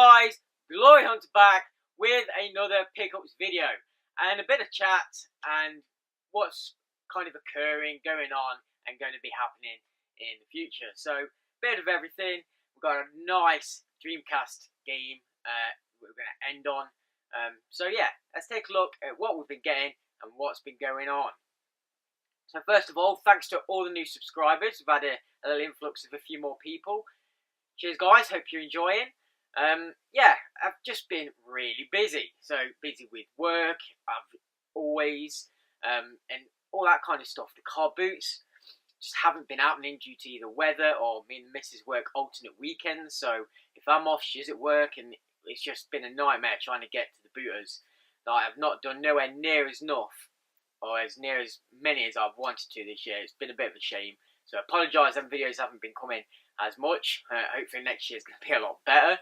guys, Glory Hunter back with another pickups video and a bit of chat and what's kind of occurring, going on and going to be happening in the future. So, bit of everything. We've got a nice Dreamcast game we're going to end on. So yeah, let's take a look at what we've been getting and what's been going on. So first of all, thanks to all the new subscribers. We've had a little influx of a few more people. Cheers guys, hope you're enjoying. Yeah, I've just been really busy. So busy with work, I've always, and all that kind of stuff. The car boots, just haven't been happening due to either weather or me and the missus work alternate weekends. So if I'm off, she's at work, and it's just been a nightmare trying to get to the booters. That I have not done nowhere near as enough, or as near as many as I've wanted to this year. It's been a bit of a shame. So I apologise, them videos haven't been coming as much. Hopefully next year's going to be a lot better.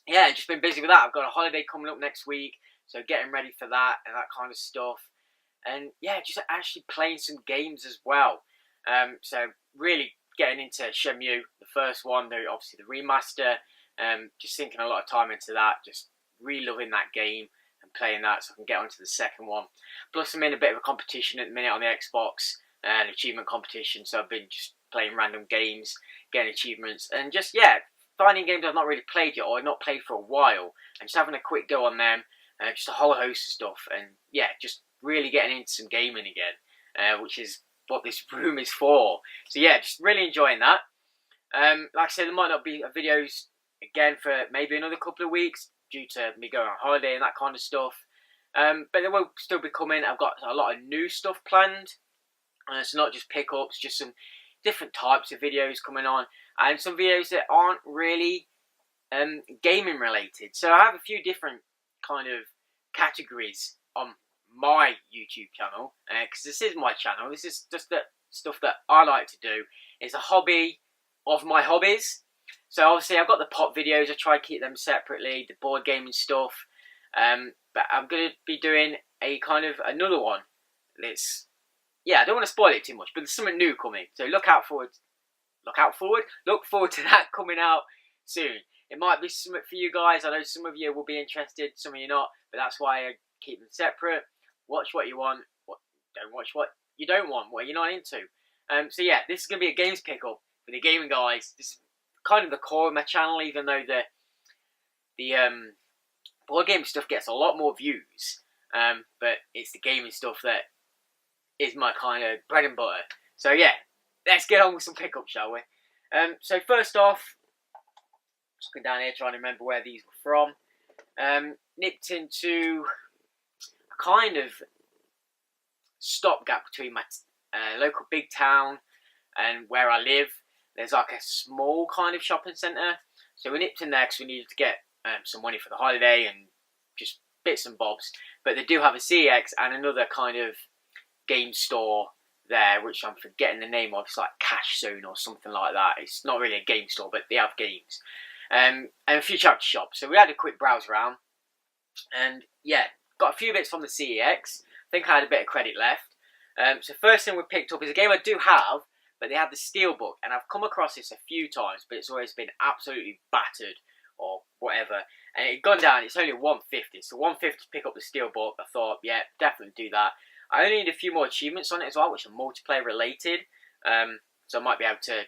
Yeah, just been busy with that. I've got a holiday coming up next week, so getting ready for that and that kind of stuff. And yeah, just actually playing some games as well. So really getting into Shenmue, the first one, obviously the remaster. Just sinking a lot of time into that, just really loving that game and playing that so I can get onto the second one. Plus I'm in a bit of a competition at the minute on the Xbox, an achievement competition, so I've been just playing random games, getting achievements, and just, yeah, finding games I've not really played yet or not played for a while, and just having a quick go on them, just a whole host of stuff, and yeah, just really getting into some gaming again, which is what this room is for. So yeah, just really enjoying that. Like I said, there might not be videos again for maybe another couple of weeks due to me going on holiday and that kind of stuff. But they will still be coming. I've got a lot of new stuff planned. So not just pickups, just some different types of videos coming on. And some videos that aren't really gaming related. So I have a few different kind of categories on my YouTube channel. Because this is my channel. This is just the stuff that I like to do. It's a hobby of my hobbies. So obviously I've got the pop videos, I try to keep them separately, the board gaming stuff, but I'm going to be doing a kind of another one that's, yeah, I don't want to spoil it too much, but there's something new coming, so look forward to that coming out soon. It might be something for you guys. I know some of you will be interested, some of you not, but that's why I keep them separate. Watch what you want, don't watch what you don't want, what you're not into. So yeah, this is going to be a games pickup for the gaming guys. This is kind of the core of my channel, even though the board game stuff gets a lot more views, but it's the gaming stuff that is my kind of bread and butter. So yeah, let's get on with some pickups, shall we? So first off, looking down here trying to remember where these were from. Nipped into a kind of stopgap between my local big town and where I live. There's like a small kind of shopping centre. So we nipped in there because we needed to get some money for the holiday and just bits and bobs. But they do have a CEX and another kind of game store there, which I'm forgetting the name of. It's like Cash Zone or something like that. It's not really a game store, but they have games. And a few charity shops. So we had a quick browse around. And yeah, got a few bits from the CEX. I think I had a bit of credit left. So first thing we picked up is a game I do have, but they had the Steelbook, and I've come across this a few times, but it's always been absolutely battered or whatever. And it had gone down, it's only 150, so 150 to pick up the Steelbook. I thought, yeah, definitely do that. I only need a few more achievements on it as well, which are multiplayer related. So I might be able to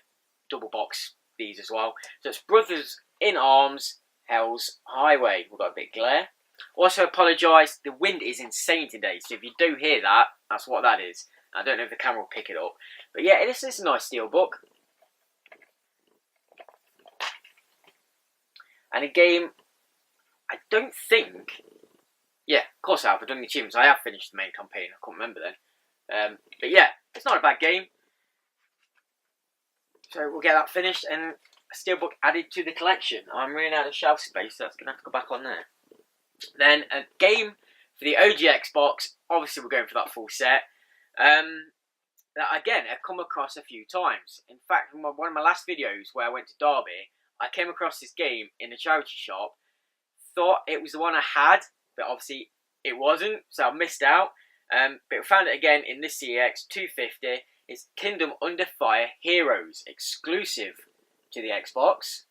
double box these as well. So it's Brothers in Arms, Hell's Highway. We've got a bit of glare. Also apologise, the wind is insane today, so if you do hear that, that's what that is. I don't know if the camera will pick it up. But yeah, this is a nice Steelbook. And a game, I don't think... Yeah, of course I have. I've done the achievements. I have finished the main campaign. I can't remember then. But yeah, it's not a bad game. So we'll get that finished and a Steelbook added to the collection. I'm running out of shelf space, so that's going to have to go back on there. Then a game for the OG Xbox. Obviously we're going for that full set. That again I've come across a few times. In fact, in one of my last videos where I went to Derby, I came across this game in a charity shop. Thought it was the one I had, but obviously it wasn't, so I missed out. But I found it again in this CEX 250. It's Kingdom Under Fire Heroes, exclusive to the Xbox.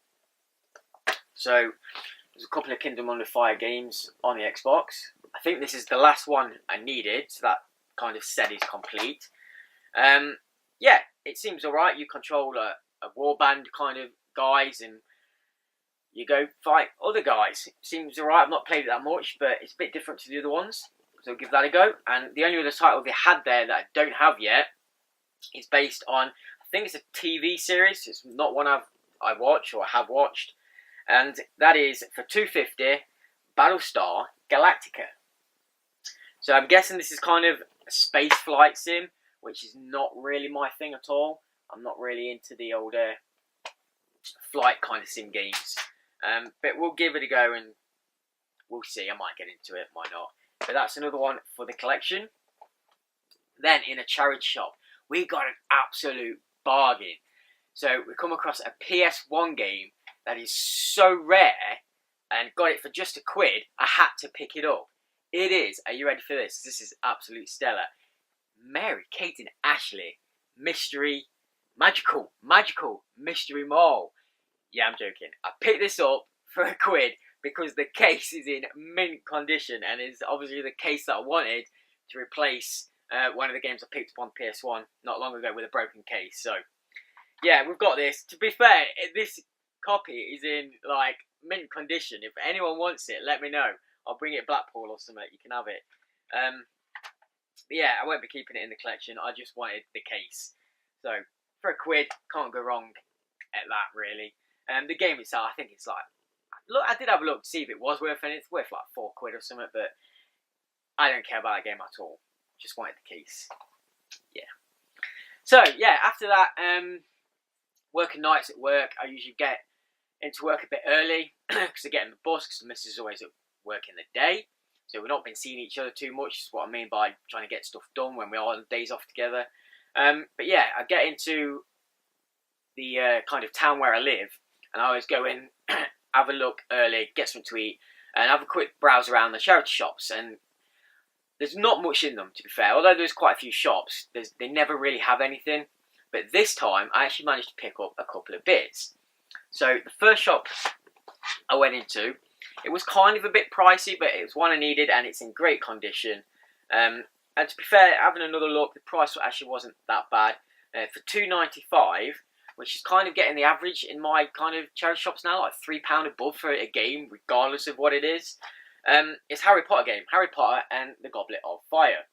So there's a couple of Kingdom Under Fire games on the Xbox. I think this is the last one I needed, so that kind of set is complete. Yeah, it seems alright. You control a warband kind of guys, and you go fight other guys. It seems alright. I've not played it that much, but it's a bit different to the other ones, so give that a go. And the only other title they had there that I don't have yet is based on, I think it's a TV series. It's not one I watch or have watched, and that is for $2.50, Battlestar Galactica. So I'm guessing this is kind of a space flight sim, which is not really my thing at all. I'm not really into the older flight kind of sim games. But we'll give it a go and we'll see. I might get into it, might not. But that's another one for the collection. Then in a charity shop, we got an absolute bargain. So we come across a PS1 game that is so rare and got it for just £1. I had to pick it up. It is, are you ready for this? This is absolute stellar. Mary-Kate and Ashley Magical Mystery Mall. Yeah, I'm joking. I picked this up for £1 because the case is in mint condition, and is obviously the case that I wanted to replace one of the games I picked up on PS1 not long ago with a broken case. So yeah, we've got this. To be fair, this copy is in like mint condition. If anyone wants it, let me know. I'll bring it Blackpool or something. You can have it. But yeah, I won't be keeping it in the collection. I just wanted the case. So for £1, can't go wrong at that really. The game itself, I think it's like, look, I did have a look to see if it was worth it. It's worth like £4 or something, but I don't care about that game at all. Just wanted the case. Yeah. So yeah, after that, working nights at work, I usually get into work a bit early because I get in the bus because the missus is always at work in the day. So we've not been seeing each other too much. Is what I mean by trying to get stuff done when we are on days off together. But yeah, I get into the kind of town where I live, and I always go in, have a look early, get something to eat, and have a quick browse around the charity shops. And there's not much in them, to be fair. Although there's quite a few shops, they never really have anything. But this time, I actually managed to pick up a couple of bits. So the first shop I went into, it was kind of a bit pricey, but it was one I needed, and it's in great condition. And to be fair, having another look, the price actually wasn't that bad. For $2.95, which is kind of getting the average in my kind of charity shops now, like £3 above for a game, regardless of what it is. It's Harry Potter game, Harry Potter and the Goblet of Fire.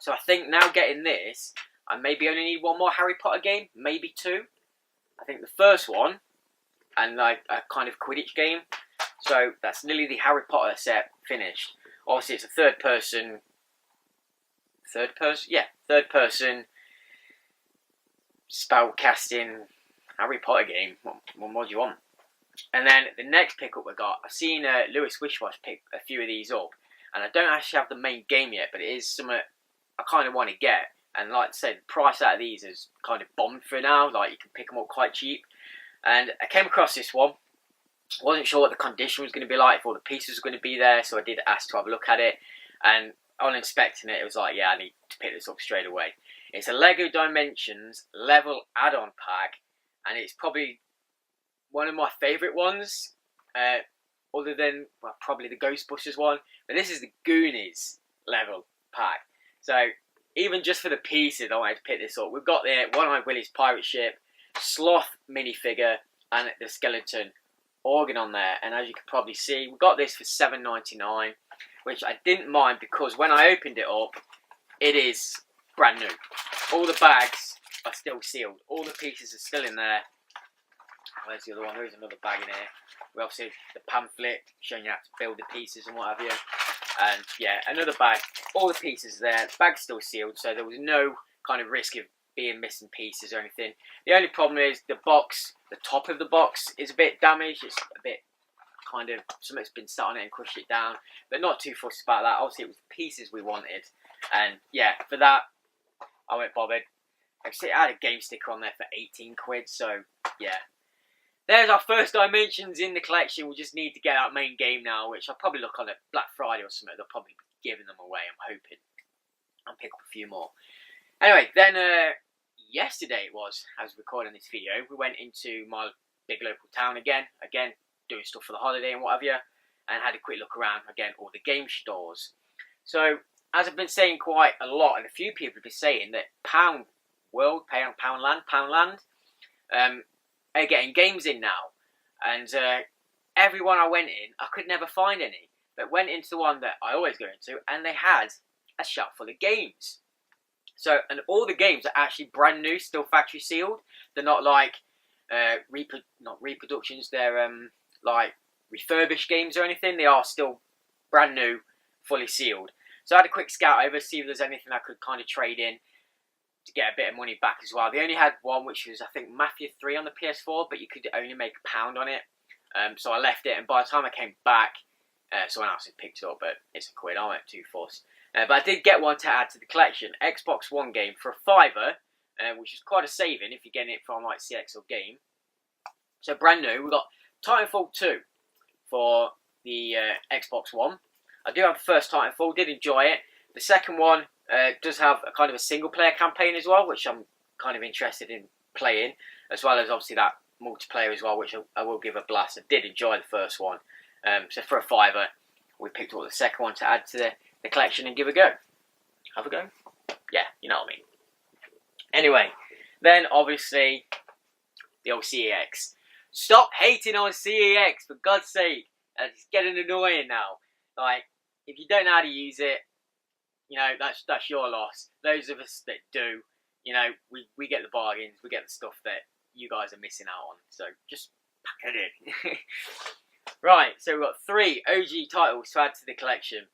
So I think now getting this, I maybe only need one more Harry Potter game, maybe two. I think the first one, and like a kind of Quidditch game. So that's nearly the Harry Potter set finished. Obviously it's a third person spell casting Harry Potter game. What more do you want? And then the next pickup I got, I've seen Lewis Wishwash pick a few of these up, and I don't actually have the main game yet, but it is something I kind of want to get. And like I said, the price out of these is kind of bombed for now. Like you can pick them up quite cheap. And I came across this one. Wasn't sure what the condition was going to be like, if all the pieces were going to be there, so I did ask to have a look at it. And on inspecting it, it was like, yeah, I need to pick this up straight away. It's a LEGO Dimensions level add-on pack, and it's probably one of my favourite ones, other than, well, probably the Ghostbusters one. But this is the Goonies level pack. So even just for the pieces, I wanted to pick this up. We've got the One-Eyed Willie's pirate ship, Sloth minifigure, and the skeleton organ on there. And as you can probably see, we got this for $7.99, which I didn't mind because when I opened it up, it is brand new. All the bags are still sealed. All the pieces are still in there. Where's the other one? There is another bag in here. We obviously the pamphlet showing you how to build the pieces and what have you. And yeah, another bag. All the pieces are there. The bag's still sealed, so there was no kind of risk of being missing pieces or anything. The only problem is the box, the top of the box is a bit damaged. It's a bit kind of, something's been sat on it and crushed it down, but not too fussed about that. Obviously it was the pieces we wanted, and yeah, for that I went bothered. I had a game sticker on there for 18 quid, so yeah. There's our first Dimensions in the collection. We just need to get that main game now, which I'll probably look on at Black Friday or something. They'll probably be giving them away, I'm hoping. I'll pick up a few more. Anyway, then yesterday it was, as recording this video, we went into my big local town again. Again, doing stuff for the holiday and whatever, and had a quick look around again all the game stores. So as I've been saying quite a lot, and a few people have been saying that Poundland, are getting games in now, and everyone I went in, I could never find any, but went into the one that I always go into, and they had a shelf full of games. So, and all the games are actually brand new, still factory sealed. They're not like not reproductions. They're like refurbished games or anything. They are still brand new, fully sealed. So I had a quick scout over, see if there's anything I could kind of trade in to get a bit of money back as well. They only had one, which was I think Mafia 3 on the PS4, but you could only make £1 on it. So I left it, and by the time I came back, someone else had picked it up, but it's £1. I went too fussed. But I did get one to add to the collection. Xbox One game for a £5, which is quite a saving if you're getting it from like CEX or Game. So brand new, we've got Titanfall 2 for the Xbox One. I do have the first Titanfall, did enjoy it. The second one does have a kind of a single player campaign as well, which I'm kind of interested in playing, as well as obviously that multiplayer as well, which I will give a blast. I did enjoy the first one. So for a £5, we picked up the second one to add to the collection and give a go. Have a go? Yeah, you know what I mean. Anyway, then obviously the old CEX. Stop hating on CEX, for God's sake. It's getting annoying now. Like, if you don't know how to use it, you know, that's your loss. Those of us that do, you know, we get the bargains, we get the stuff that you guys are missing out on. So just pack it in. Right, so we've got 3 OG titles to add to the collection.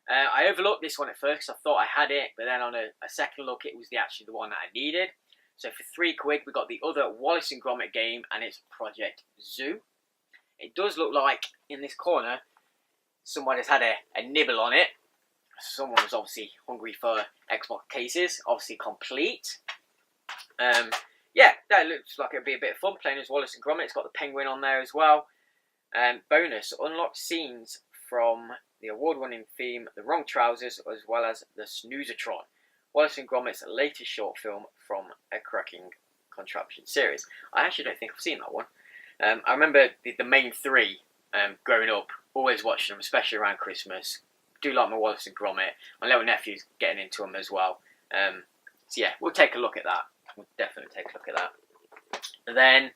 I overlooked this one at first because I thought I had it, but then on a second look, it was actually the one that I needed. So for £3, we got the other Wallace and Gromit game, and it's Project Zoo. It does look like, in this corner, someone has had a nibble on it. Someone was obviously hungry for Xbox cases, obviously complete. Yeah, that looks like it'd be a bit of fun playing as Wallace and Gromit. It's got the penguin on there as well. Bonus, unlock scenes from the award-winning theme The Wrong Trousers, as well as the Snoozertron, Wallace and Gromit's latest short film from a cracking contraption series. I actually don't think I've seen that one. I remember the main 3 growing up, always watching them, especially around Christmas. Do like my Wallace and Gromit. My little nephew's getting into them as well. So yeah, we'll take a look at that. We'll definitely take a look at that. And then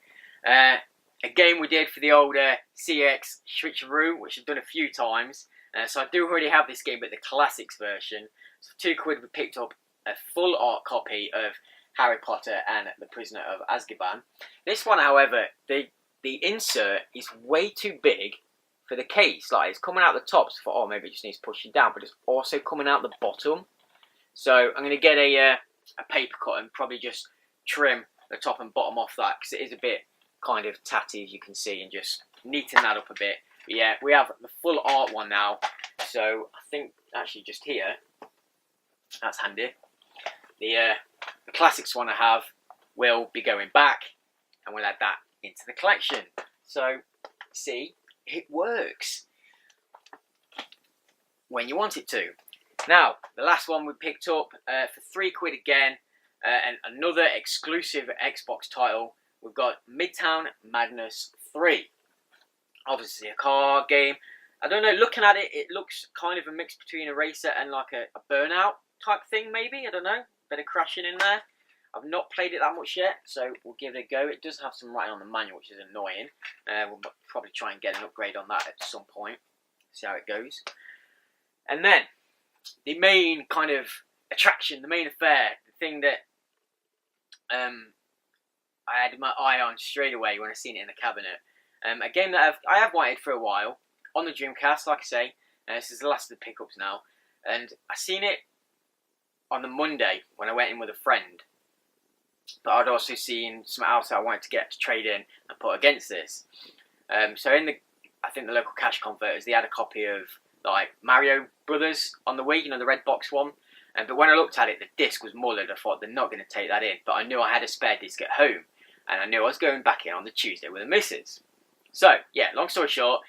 a game we did for the old CEX Switcheroo, which I've done a few times. So I do already have this game, but the classics version. So for £2 we picked up a full art copy of Harry Potter and the Prisoner of Azkaban. This one, however, the insert is way too big for the case. Like, it's coming out the top, so I thought, oh, maybe it just needs pushing down, but it's also coming out the bottom. So I'm going to get a paper cut and probably just trim the top and bottom off that, because it is a bit kind of tatty, as you can see, and just neaten that up a bit. But yeah, we have the full art one now, so I think actually just here, that's handy. The classics one I have will be going back, and we'll add that into the collection. So, see, it works when you want it to. Now, the last one we picked up for £3 again, and another exclusive Xbox title. We've got Midtown Madness 3. Obviously a car game. I don't know, looking at it, it looks kind of a mix between a racer and like a Burnout type thing, maybe. I don't know. Bit of crashing in there. I've not played it that much yet, so we'll give it a go. It does have some writing on the manual, which is annoying. We'll probably try and get an upgrade on that at some point. See how it goes. And then, the main kind of attraction, the main affair, the thing that I had my eye on straight away when I seen it in the cabinet. A game that I have wanted for a while, on the Dreamcast, like I say. This is the last of the pickups now. And I seen it on the Monday when I went in with a friend. But I'd also seen something else that I wanted to get to trade in and put against this. So in I think the local cash converters, they had a copy of like Mario Brothers on the Wii, you know, the red box one. But when I looked at it, the disc was mullered. I thought they're not going to take that in. But I knew I had a spare disc at home, and I knew I was going back in on the Tuesday with the missus. So yeah, long story short,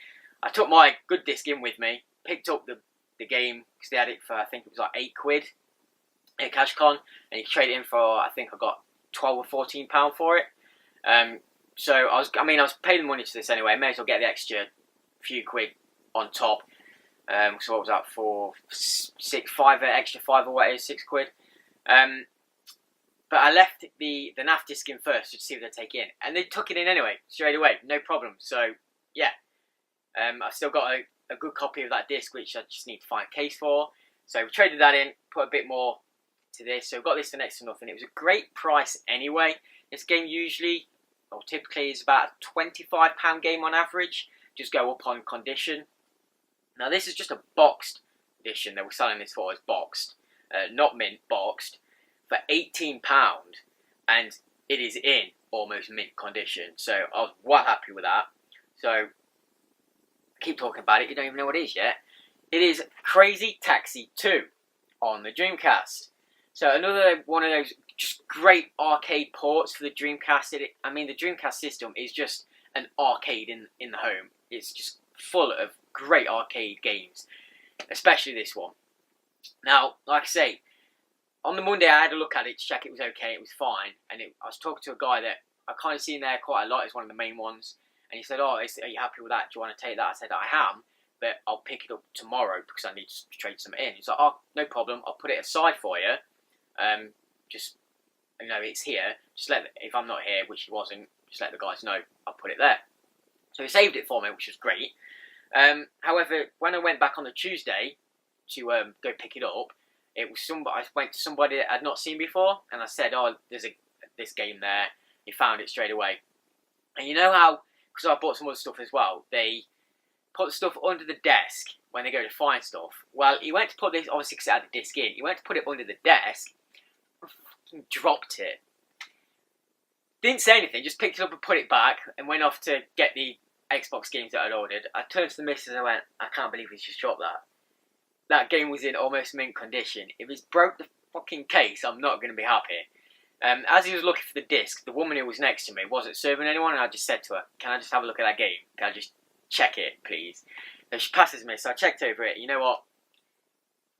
I took my good disc in with me, picked up the game because they had it for, I think it was like £8 at CashCon, and you could trade it in for, I think I got £12 or £14 for it. So I was paying the money to this anyway. I may as well get the extra few quid on top. So what was that for? Extra five or what it is, £6. But I left the NAF disc in first to see what they take in, and they took it in anyway, straight away, no problem. So yeah, I've still got a good copy of that disc, which I just need to find a case for. So we traded that in, put a bit more to this. So we got this for next to nothing. It was a great price anyway. This game usually, or typically, is about a £25 game on average. Just go up on condition. Now this is just a boxed edition that we're selling this for, as boxed, not mint, boxed, for £18, and it is in almost mint condition. So I was well happy with that. So I keep talking about it, you don't even know what it is yet. It is Crazy Taxi 2 on the Dreamcast. So another one of those just great arcade ports for the Dreamcast. The Dreamcast system is just an arcade in the home. It's just full of great arcade games, especially this one. Now, like I say, on the Monday I had a look at it to check it was okay, it was fine, and I was talking to a guy that I kind of seen there quite a lot as one of the main ones, and he said, "Oh, are you happy with that? Do you want to take that?" I said, "I am, but I'll pick it up tomorrow because I need to trade some in." He's like, "Oh, no problem, I'll put it aside for you. Just, it's here. Just if I'm not here, which he wasn't, just let the guys know I'll put it there." So he saved it for me, which was great. However, when I went back on the Tuesday to go pick it up, it was I went to somebody that I'd not seen before, and I said, "Oh, there's this game there." He found it straight away. And you know how, because I bought some other stuff as well, they put the stuff under the desk when they go to find stuff. Well, he went to put this, obviously because it had the disc in, he went to put it under the desk, and dropped it. Didn't say anything, just picked it up and put it back, and went off to get the Xbox games that I'd ordered. I turned to the missus and I went, "I can't believe he's just dropped that. That game was in almost mint condition. If he's broke the fucking case, I'm not going to be happy." As he was looking for the disc, the woman who was next to me wasn't serving anyone, and I just said to her, "Can I just have a look at that game? Can I just check it, please?" So she passes me, so I checked over it. You know what?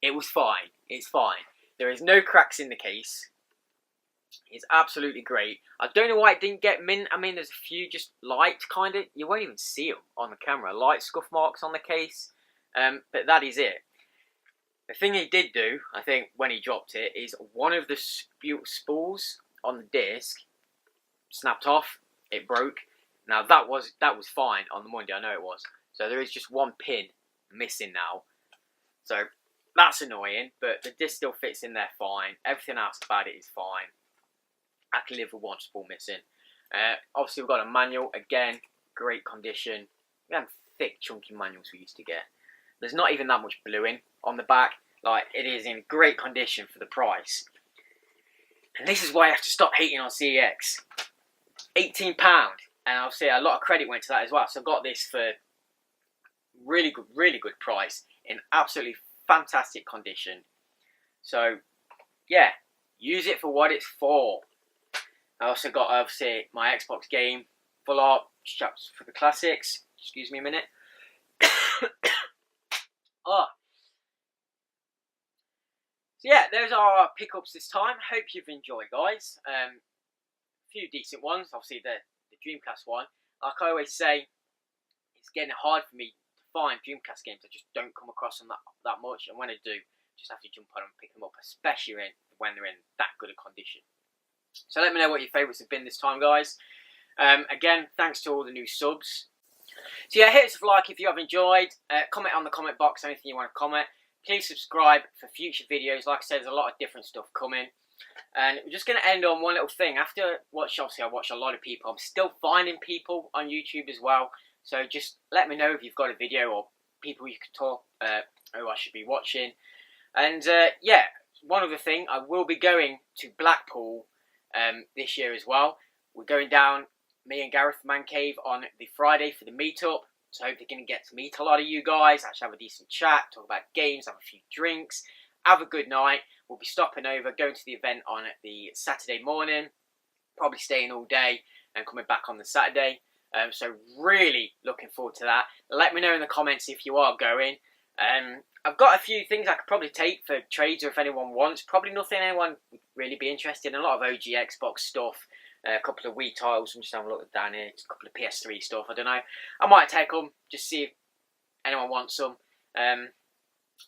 It was fine. It's fine. There is no cracks in the case. It's absolutely great. I don't know why it didn't get mint. There's a few just light, kind of. You won't even see them on the camera. Light scuff marks on the case. But that is it. The thing he did do, I think, when he dropped it, is one of the spools on the disc snapped off. It broke. Now that was fine on the Monday. I know it was. So there is just one pin missing now. So that's annoying. But the disc still fits in there fine. Everything else about it is fine. I can live with one spool missing. Obviously, we've got a manual. Again, great condition. We have thick, chunky manuals we used to get. There's not even that much bluing on the back. Like, it is in great condition for the price. And this is why I have to stop hating on CEX. £18. And obviously, a lot of credit went to that as well. So I got this for really good price in absolutely fantastic condition. So, yeah, use it for what it's for. I also got, obviously, my Xbox game, full art, straps for the classics. Excuse me a minute. Oh. So yeah, those are our pickups this time. Hope you've enjoyed, guys. A few decent ones. Obviously, the Dreamcast one. Like I always say, it's getting hard for me to find Dreamcast games. I just don't come across them that much. And when I do, just have to jump on them and pick them up, especially when they're in that good a condition. So let me know what your favourites have been this time, guys. Again, thanks to all the new subs. So yeah, hit us with a like if you have enjoyed. Comment on the comment box, anything you want to comment. Please subscribe for future videos. Like I said, there's a lot of different stuff coming. And we're just going to end on one little thing. After obviously I watch a lot of people. I'm still finding people on YouTube as well. So just let me know if you've got a video or people you could talk who I should be watching. And yeah, one other thing, I will be going to Blackpool this year as well. We're going down, me and Gareth Man Cave, on the Friday for the meetup. So hopefully going to get to meet a lot of you guys, actually have a decent chat, talk about games, have a few drinks, have a good night. We'll be stopping over, going to the event on the Saturday morning, probably staying all day and coming back on the Saturday. So really looking forward to that. Let me know in the comments if you are going. I've got a few things I could probably take for trades or if anyone wants. Probably nothing anyone would really be interested in. A lot of OG Xbox stuff. A couple of Wii titles. I'm just having a look down here. Just a couple of PS3 stuff. I don't know. I might take them. Just see if anyone wants some. But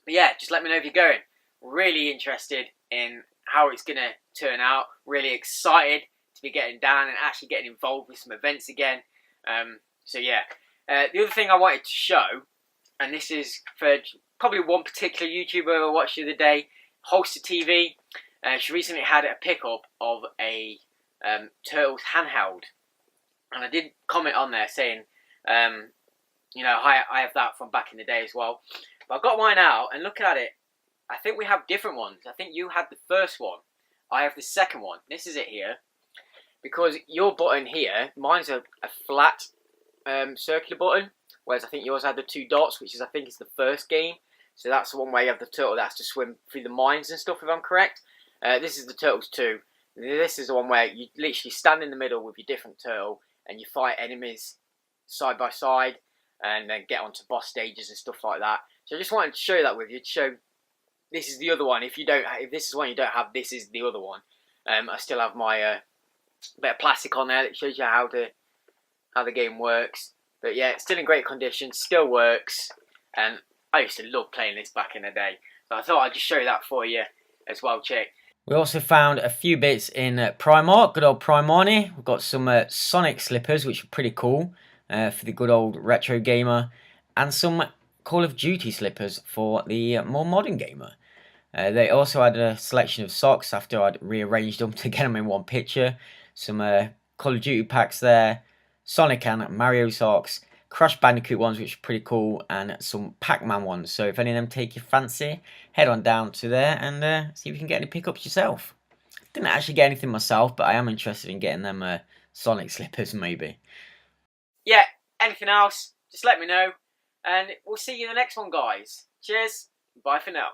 yeah, just let me know if you're going. Really interested in how it's going to turn out. Really excited to be getting down and actually getting involved with some events again. So yeah. The other thing I wanted to show, and this is for probably one particular YouTuber I watched the other day, Holster TV. She recently had a pickup of a Turtles handheld, and I did comment on there saying, you know, I have that from back in the day as well. But I got mine out and looking at it, I think we have different ones. I think you had the first one. I have the second one. This is it here. Because your button here, mine's a flat circular button, whereas I think yours had the 2 dots, which is I think is the first game. So that's the one where you have the turtle that has to swim through the mines and stuff, if I'm correct. This is the Turtles 2. This is the one where you literally stand in the middle with your different turtle and you fight enemies side by side and then get onto boss stages and stuff like that. So I just wanted to show that with you, to show this is the other one. If this is one you don't have, this is the other one. I still have my bit of plastic on there that shows you how the game works. But yeah, it's still in great condition, still works, and I used to love playing this back in the day. So I thought I'd just show you that for you as well, chick. We also found a few bits in Primark, good old Primark. We've got some Sonic slippers, which are pretty cool for the good old retro gamer, and some Call of Duty slippers for the more modern gamer. They also had a selection of socks after I'd rearranged them to get them in one picture. Some Call of Duty packs there, Sonic and Mario socks, Crash Bandicoot ones, which are pretty cool, and some Pac-Man ones. So if any of them take your fancy, head on down to there and see if you can get any pickups yourself. Didn't actually get anything myself, but I am interested in getting them Sonic slippers maybe. Yeah, anything else, just let me know. And we'll see you in the next one, guys. Cheers. Bye for now.